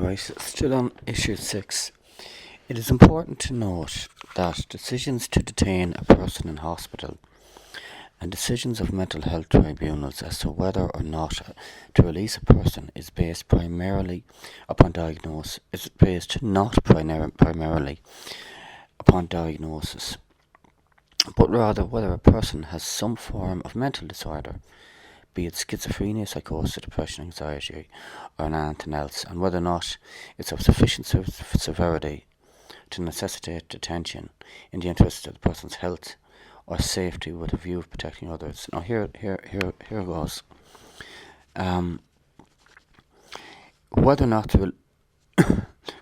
Right, still on issue 6. It is important to note that decisions to detain a person in hospital and decisions of mental health tribunals as to whether or not to release a person is based primarily upon diagnosis. Is based not primarily upon diagnosis, but rather whether a person has some form of mental disorder, be it schizophrenia, psychosis, depression, anxiety, or anything else, and whether or not it's of sufficient severity to necessitate detention in the interest of the person's health or safety with a view of protecting others. Now here goes. Whether or not to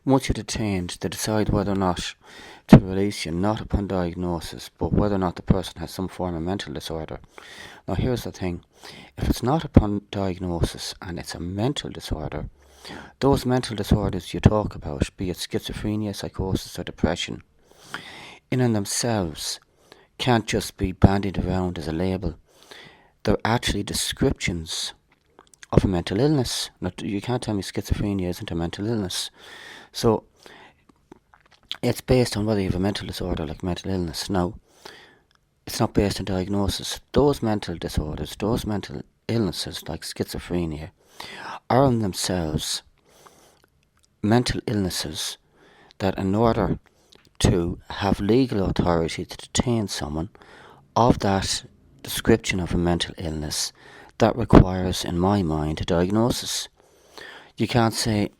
once you're detained, they decide whether or not to release you, not upon diagnosis, but whether or not the person has some form of mental disorder. Now here's the thing, if it's not upon diagnosis and it's a mental disorder, those mental disorders you talk about, be it schizophrenia, psychosis or depression, in and themselves can't just be bandied around as a label. They're actually descriptions of a mental illness. Now, you can't tell me schizophrenia isn't a mental illness. So it's based on whether you have a mental disorder like mental illness. Now, it's not based on diagnosis. Those mental disorders, those mental illnesses like schizophrenia, are in themselves mental illnesses that in order to have legal authority to detain someone of that description of a mental illness, that requires, in my mind, a diagnosis. You can't say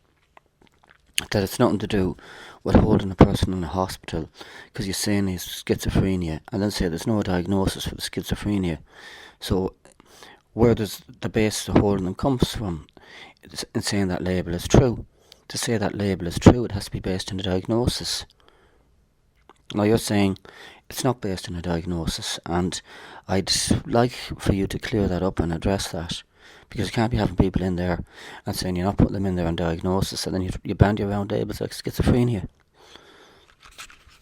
that it's nothing to do with holding a person in a hospital because you're saying he's schizophrenia and then say there's no diagnosis for the schizophrenia. So where does the basis of holding them comes from in saying that label is true? To say that label is true, it has to be based on a diagnosis. Now you're saying it's not based on a diagnosis, and I'd like for you to clear that up and address that, because you can't be having people in there and saying you're not putting them in there on diagnosis and then you bandy around labels like schizophrenia.